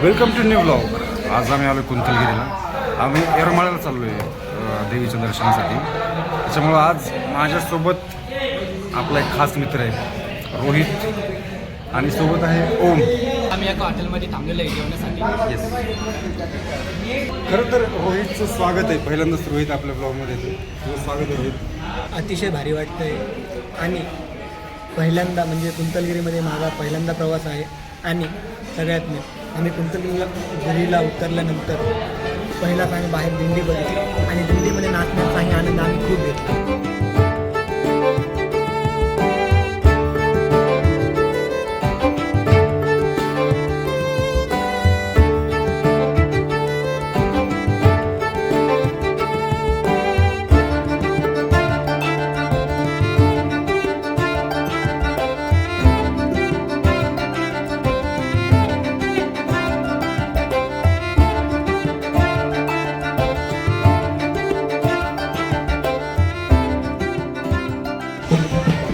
Welcome to new blog. आज आम्ही आलो कुंतलगिरीला. आम्ही येरमाळ्याला चाललो आहे देवीच्या दर्शनासाठी. त्याच्यामुळं आज माझ्यासोबत आपला एक खास मित्र आहे रोहित आणि सोबत आहे ओम. आम्ही एका हॉटेलमध्ये थांबलेलो आहे जेवणासाठी. येस, खरं तर रोहितचं स्वागत आहे. पहिल्यांदाच रोहित आपल्या ब्लॉगमध्ये येतो. स्वागत आहे रोहित. अतिशय भारी वाटतंय आणि पहिल्यांदा म्हणजे कुंतलगिरीमध्ये माझा पहिल्यांदा प्रवास आहे. आणि सगळ्यात मी आम्ही कुंतलगिरीला उतरल्यानंतर पहिलाच आम्ही बाहेर दिंडी बघितली आणि दिंडीमध्ये नाचण्याचाही आनंद आम्ही खूप घेतला.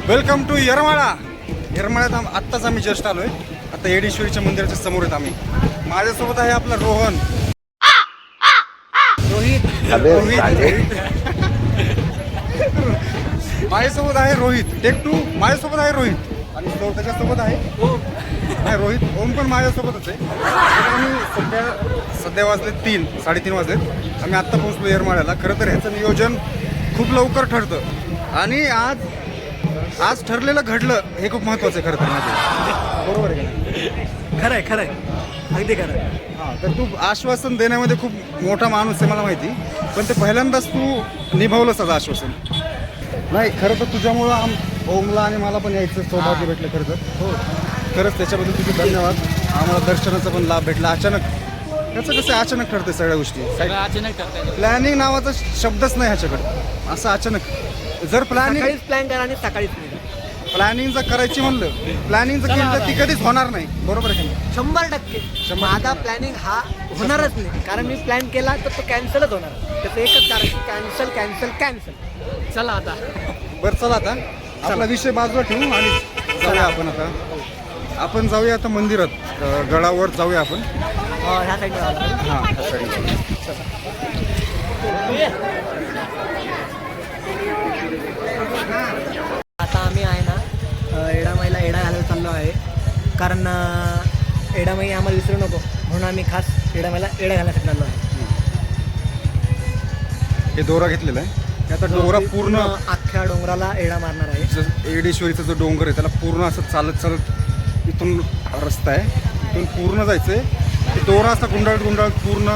Welcome to Yermala. येरमाळ्यात आत्ताच आम्ही जस्ट आलोय. आता येडेश्वरीच्या मंदिराच्या समोर आहेत आम्ही. माझ्यासोबत आहे आपला रोहन. रोहित माझ्यासोबत आहे रोहित. टेक 2 माझ्यासोबत आहे रोहित आणि त्याच्यासोबत आहे नाही रोहित. ओम पण माझ्यासोबतच आहे. आम्ही सध्या वाजले 3-3:30 वाजलेत. आम्ही आत्ता पोहोचलो येरमाळ्याला. खरं तर ह्याचं नियोजन खूप लवकर ठरतं आणि आज ठरलेलं घडलं हे खूप महत्त्वाचं आहे खरं तर माझं. बरोबर आहे. खरं आहे अगदी खरं आहे. हां, तर तू आश्वासन देण्यामध्ये खूप मोठा माणूस आहे मला माहिती. पण ते पहिल्यांदाच तू निभावलंच आज आश्वासन. नाही खरं तर तुझ्यामुळं ओमला आणि मला पण यायचं सौभाग्य भेटलं खरं तर. हो, खरंच त्याच्याबद्दल तुझे धन्यवाद. आम्हाला दर्शनाचा पण लाभ भेटला अचानक. त्याचं कसं अचानक ठरते सगळ्या गोष्टी. अचानक करताय. प्लॅनिंग नावाचा शब्दच नाही ह्याच्याकडे. असं अचानक जर प्लॅनिंग प्लॅन करा आणि सकाळीच प्लॅनिंग जर करायची म्हणलं प्लॅनिंग जर केलं तर ती कधीच होणार नाही. बरोबर आहे का? 100% माझा प्लॅनिंग हा होणारच नाही. कारण मी प्लॅन केला तर तो कॅन्सलच होणार. त्याचं एकच कारण कॅन्सल. चला आता. बरं चला आता आपला विषय बाजूला ठेवू आणि जाऊया आपण आता. आपण जाऊया आता मंदिरात. गडावर जाऊया आपण. ह्या साईडला हां ह्या साईडला. आता आम्ही आहे ना एडामाईला एडा घालायला चाललो आहे. कारण एडामाई आम्हाला विसरू नको म्हणून आम्ही खास एडामाईला एडा घालायसाठी चाललो आहे. हे दोरा घेतलेला आहे. आता डोंगरा पूर्ण अख्ख्या डोंगराला एडा मारणार आहे. येडेश्वरीचा जो डोंगर आहे त्याला पूर्ण असं चालत इथून रस्ता आहे. इथून पूर्ण जायचं आहे. दोरा असा गुंडाळत पूर्ण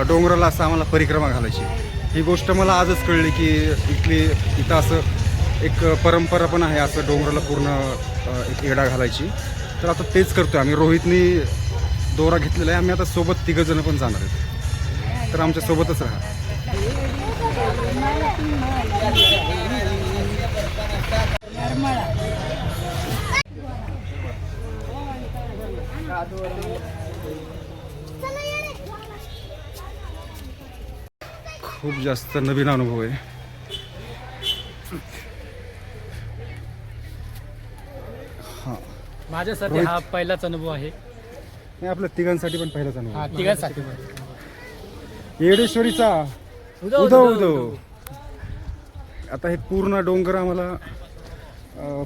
डोंगराला असं आम्हाला परिक्रमा घालायची. ही गोष्ट मला आजच कळली की इथं असं एक परंपरा पण आहे असं डोंगराला पूर्ण एक एडा घालायची. तर आता तेच करतो आम्ही. रोहितनी दोरा घेतलेला आहे. आम्ही आता सोबत 3 जण पण जाणार आहेत. तर आमच्या सोबतच राहा. खूप जास्त नवीन अनुभव आहे. हां, माझ्यासाठी हा पहिलाच अनुभव आहे. नाही आपल्या तिघांसाठी पण पहिलाच अनुभव आहे. तिघांसाठी येडेश्वरीचा उदो. आता हे पूर्ण डोंगर आम्हाला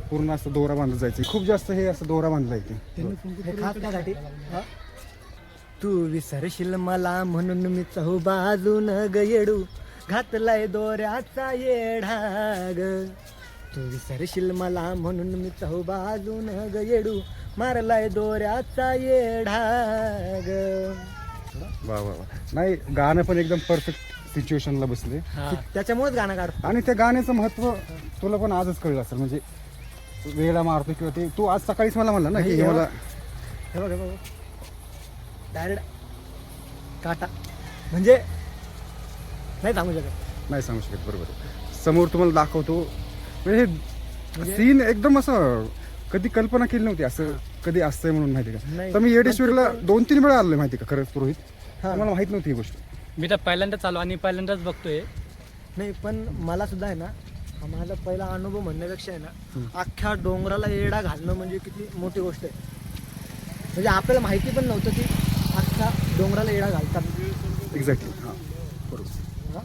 पूर्ण असं दोरा बांधत जायचं. खूप जास्त हे असं दोरा बांधला आहे. खास त्यासाठी तू विसरशील मला म्हणून मी चहूबाजून ग येडू घातलाय दोऱ्याचा येढा ग. तू विसरशील मला म्हणून मी चहूबाजून ग येडू मारलाय दोऱ्याचा येढा ग. थोडं. वा वा वा. नाही गाणं पण एकदम परफेक्ट सिच्युएशनला बसले हा त्याच्यामुळेच गाणं काढतो. आणि त्या गाण्याचं महत्त्व तुला पण आजच कळलं असेल. म्हणजे वेळा मारतो किंवा ते तू आज सकाळीच मला म्हणला ना की हे मला हे बघ डायरेक्ट काटा म्हणजे नाही सांगू शकत. नाही सांगू शकत. बरोबर आहे. समोर तुम्हाला दाखवतो म्हणजे सीन एकदम असं कधी कल्पना केली नव्हती असं कधी असतंय म्हणून. माहिती का नाही. तर मी येडेश्वरीला 2-3 वेळा आलोय माहिती का खरंच पुरोहित. हा. मला माहित नव्हती ही गोष्ट. मी तर पहिल्यांदाच आलो आणि पहिल्यांदाच बघतोय. नाही पण मला सुद्धा आहे ना हा माझा पहिला अनुभव म्हणण्यापेक्षा आहे ना अख्ख्या डोंगराला येडा घालणं म्हणजे किती मोठी गोष्ट आहे. म्हणजे आपल्याला माहिती पण नव्हतं की अख्ख्या डोंगराला येडा घालतात. एक्झॅक्टली. हां बरोबर. हा?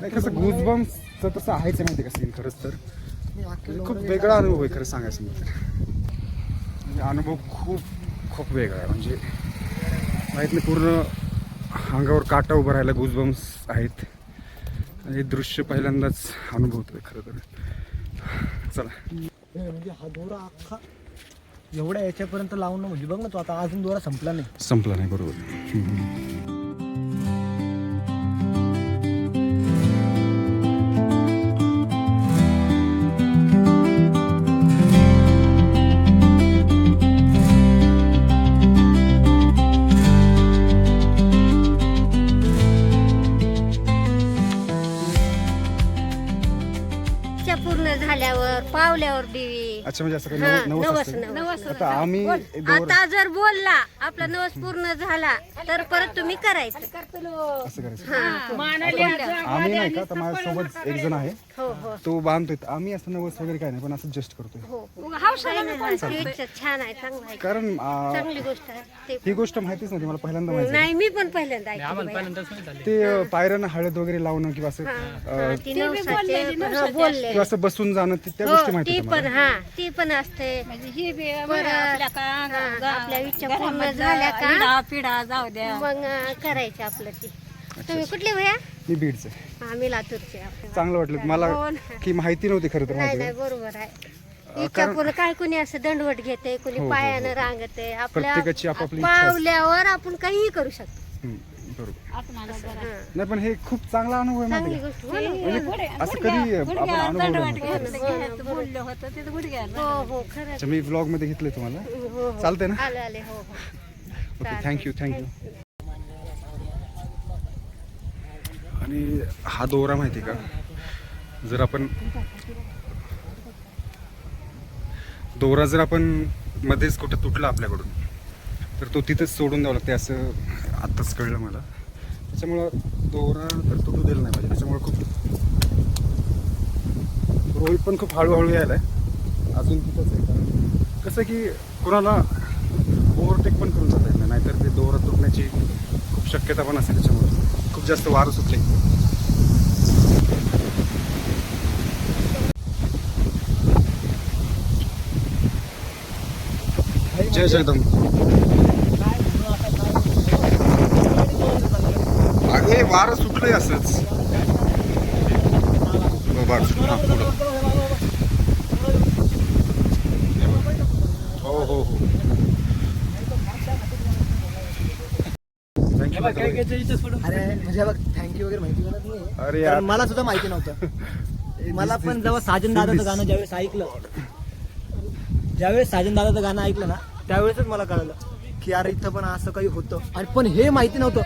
नाही कसं गुजबम्सचं तसं आहेच माहिती का सीन खरंच तर. मी अख्ख्या खूप डोंगराला वेगळा अनुभव आहे खरं सांगायचं म्हणजे अनुभव खूप खूप वेगळा आहे. म्हणजे माहीत नाही पूर्ण अंगावर काटा उभं राहायला गुजबम्स आहेत. हे दृश्य पहिल्यांदाच अनुभवतोय खरं तर. चला म्हणजे हा दोरा अख्खा एवढ्या याच्यापर्यंत लावणं म्हणजे बघ ना तू आता अजून दोरा संपला नाही. संपला नाही. बरोबर. पूर्ण झाल्यावर पावल्यावर देवी. अच्छा म्हणजे असं काही हा, नवस नवस असतं? नवस. आता आम्ही दोर आता जर बोलला आपला नवस पूर्ण झाला तर परत तुम्ही करायचं. असं करायचं. हा. आम्ही नाही का तर माझ्यासोबत एक जण आहे हो हो तो बांधतोय. आम्ही असं नवस वगैरे काय नाही पण असं जस्ट करतोय. हो. काही नाही, छान आहे, चांगलं आहे, कारण चांगली गोष्ट आहे ते. ही गोष्ट माहितीच नव्हती मला. पहिल्यांदा माहिती नाही मी पण पहिल्यांदा आणि ऐकली आम्हाला बाई. पहिल्यांदाच नाही झाले. ते पायऱ्यांना हळद वगैरे लावणं किंवा असं हा, ती नवसाचे हा, बोलले. किंवा असं बसून जाणं त्या हो गोष्टी माहिती ती होत्या पण मला. हा ती पण असते. परत हा, आपल्या इच्छा पूर्ण झाल्या का पिढा जाऊ द्या. मग करायचं आपलं ती. तुम्ही कुठले भैया? मी बीडचं आहे. आम्ही लातूरचे आहोत. चांगलं वाटलं मला हो ना. की माहिती नव्हती खरं तर. नाही माहिती नाही का? बरोबर आहे. इच्छा पूर्ण काय कुणी असं दंडवट घेते कुणी हो, पायानं रांगते. प्रत्येकाची आपापली इच्छा पावल्यावर आपण काहीही करू शकतो. बरोबर. हा. नाही पण हे खूप चांगला अनुभव आहे चांगली माहिती गोष्ट हो ना. का? म्हणजे असं कधी आपण अनुभवलं नव्हतं. बोललं होतं ते गुडघ्याला. हो हो खरं. अच्छा मी ब्लॉग मध्ये घेतलंय तुम्हाला. हो हो चालतंय ना? आले आले हो हो. Okay thank you. आणि हा दोरा माहिती का जर आपण मध्येच कुठं तुटला आपल्याकडून तर तो तिथंच सोडून द्यावा लागते असं आत्ताच कळलं मला. त्याच्यामुळं दोरा तर तुटू दिला नाही पाहिजे. त्याच्यामुळे खूप रोहित पण खूप हळूहळू यायला आहे. अजून तिथंच आहे. कारण कसं की कुणाला ओव्हरटेक पण करून जाता येत नाही. नाहीतर ते दोरा तुटण्याची खूप शक्यता पण असते. त्याच्यामुळे खूप जास्त वारं सुटले. जय जगदंब. हे वारं सुटलंय असंच. वारं सुटलं. हा, पुढं. हो हो हो थँक्यू. अरे म्हणजे बघ थँक्यू वगैरे माहिती मिळत नाही. अरे कारण यार. मला सुद्धा माहिती नव्हतं. मला पण जेव्हा साजन दादाचं गाणं ज्यावेळेस साजन दादाचं गाणं ऐकलं ना त्यावेळेसच मला कळलं की यार इथं पण असं काही होतं. आणि पण हे माहिती नव्हतं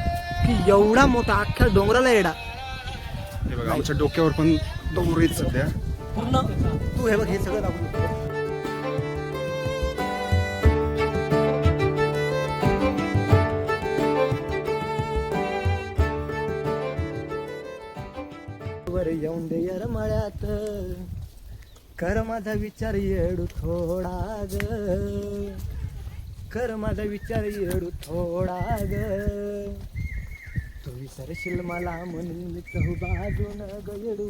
की एवढा मोठा अख्ख्या डोंगराला येडा. हे बघा आमच्या डोक्यावर पण दोर आहेत सध्या. पूर्ण तू हे बघ हे सगळं दाखवलं. वर येऊन दे यार मळ्यात कर माझा विचार येडू थोडा ग. कर माझा विचार येडू थोडा ग. तू विसरशील मला म्हणून मी चहू बाजून ग येडू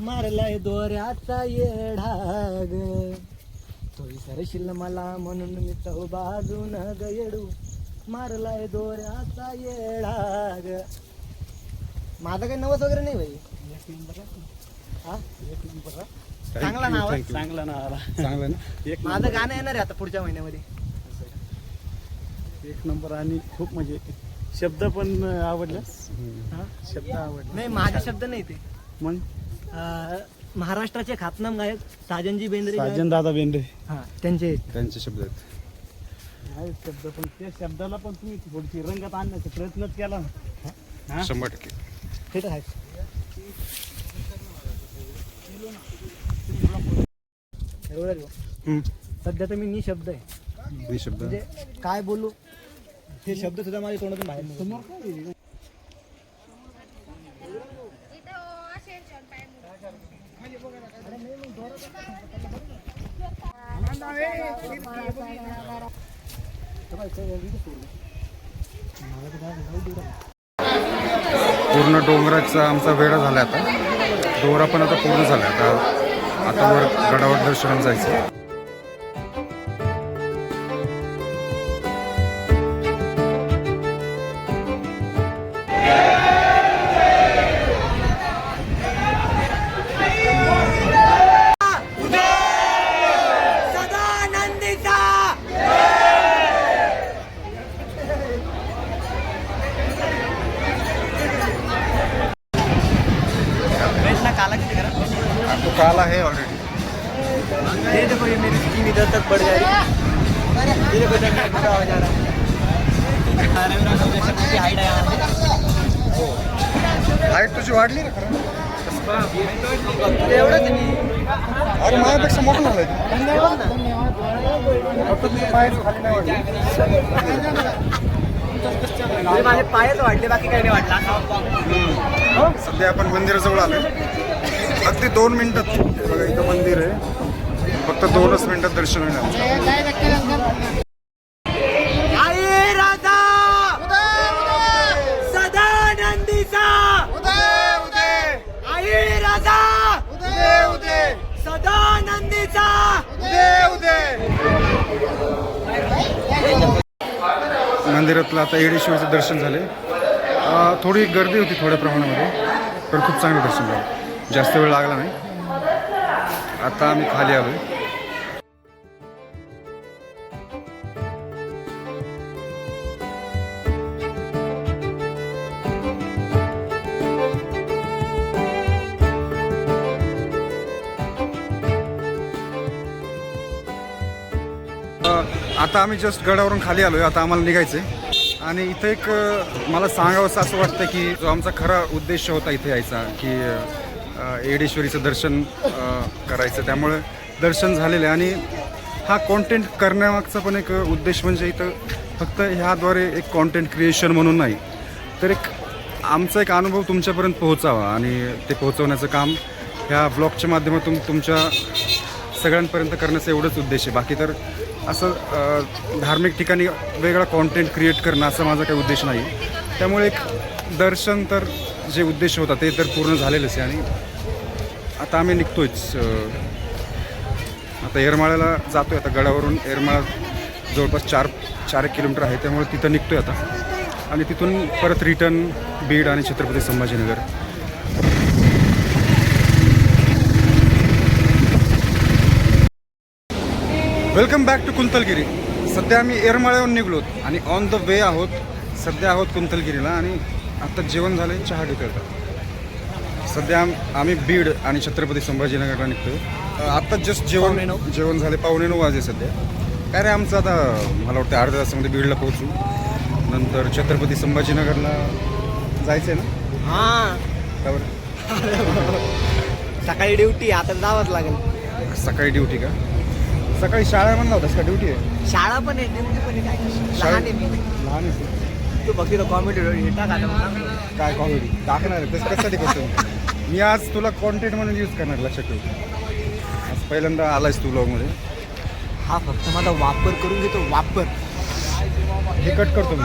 मारलाय दोऱ्याचा येडा ग. तू विसरशील मला म्हणून मी चहू बाजून ग येडू मारलाय दोऱ्याचा येडा ग. माझं काही नवस वगैरे नाही भाई. हा चांगला नाव आहे. चांगला नाव. चांगलं ना. माझं गाणं येणार आहे आता पुढच्या महिन्यामध्ये. एक नंबर आणि खूप म्हणजे शब्द पण आवडले. हा शब्द आवडले. नाही माझे शब्द नाही ते मग महाराष्ट्राचे ख्यातनाम गायक साजनजी बेंद्रे जे आहेत, साजन दादा बेंद्रे हा त्यांचे त्यांचे शब्द आहेत. आहे शब्द, पण त्या शब्दाला पण तुम्ही थोडीशी रंगात आणण्याचा प्रयत्नच केला ना. हा? 100%. ते तर आहे. एवढंच भाऊ. हम्म. सध्या तर मी निशब्द आहे, हे शब्द म्हणजे काय बोलू हे शब्द सुद्धा माझ्या तोंडातून बाहेर नाही. पूर्ण डोंगराचा आमचा वेढा झाला आता. दोरा पण आता पूर्ण झाला. आता वर गडावर दर्शनाला जायचं. तो काला है ऑलरेडी. ये देखो ये मेरी स्किन इधर तक बढ़ जाएगी. ये देखो इधर तक पूरा हो जा रहा है. हाइट आहे हाईट तुझी वाढली ना खरं. एवढंच मी अरे माझ्यापेक्षा मोठं झालंय. फक्त तुझे पायच खाली नाही वाढले. माझे पायच वाढले, बाकी काही नाही वाटलं. सध्या आपण मंदिराजवळ आलो. अगदी 2 मिनिटात बघा इथं मंदिर आहे. फक्त 2च मिनिटात दर्शन होईल आमचं. आई राधा सदानंदीचा आई राधा सदानंदीचा. मंदिरातलं आता येडेश्वरीचं दर्शन झाले. थोडी गर्दी होती थोड्या प्रमाणामध्ये, पण खूप चांगलं दर्शन झालं. जास्त वेळ लागला नाही. आता आम्ही खाली आलोय. आता आम्ही जस्ट गडावरून खाली आलोय. आता आम्हाला निघायचंय. आणि इथं एक मला सांगावंसं असं वाटतं की जो आमचा खरा उद्देश होता इथे यायचा, की येडेश्वरीचं दर्शन करायचं. त्यामुळे दर्शन झालेलं आहे. आणि हा कॉन्टेंट करण्यामागचा पण एक उद्देश म्हणजे इथं फक्त ह्याद्वारे एक कॉन्टेंट क्रिएशन म्हणून नाही, तर एक आमचा एक अनुभव तुमच्यापर्यंत पोहोचावा. आणि ते पोहोचवण्याचं काम ह्या ब्लॉगच्या माध्यमातून तुमच्या सगळ्यांपर्यंत करण्याचा एवढंच उद्देश आहे. बाकी तर असं धार्मिक ठिकाणी वेगळा कॉन्टेंट क्रिएट करणं असं माझा काही उद्देश नाही. त्यामुळे एक दर्शन तर जे उद्देश होता ते तर पूर्ण झालेलंच आहे. आणि आता आम्ही निघतोयच. आता येरमाळ्याला जातोय. आता गडावरून येरमाळा जवळपास 4 किलोमीटर आहे. त्यामुळे तिथं निघतोय आता. आणि तिथून परत रिटर्न बीड आणि Chhatrapati Sambhajinagar. Welcome back to Kuntalgiri. सध्या आम्ही येरमाळ्याहून निघलो आणि ऑन द वे आहोत. सध्या आहोत कुंतलगिरीला. आणि आता जेवण झालं आहे, चहा घेतो आता. सध्या आम्ही बीड आणि छत्रपती संभाजीनगरला निघतो. आत्ता जस्ट जेवण झाले. 8:45 वाजले सध्या. काय रे आमचं आता मला वाटतं अर्ध्या तासामध्ये बीडला पोहोचू. नंतर छत्रपती संभाजीनगरला जायचं आहे ना. हां का बरं? सकाळी ड्युटी, आता जावंच लागेल. सकाळी ड्युटी का? सकाळी शाळा म्हणला होतास का? ड्युटी आहे. शाळा पण आहे, ड्युटी पण आहे. काय लहान आहे मी. लहान आहे तू बघ कॉमेडी हे टाक आता. काय कॉमेडी टाकणार आहे? तसं कशासाठी करतो मी? आज तुला कॉन्टेंट म्हणून यूज करणार, लक्षात ठेव. आज पहिल्यांदा आलायस तू ब्लॉगमध्ये. हा फक्त माझा वापर करून घेतो, वापर. हे कट करतो मी.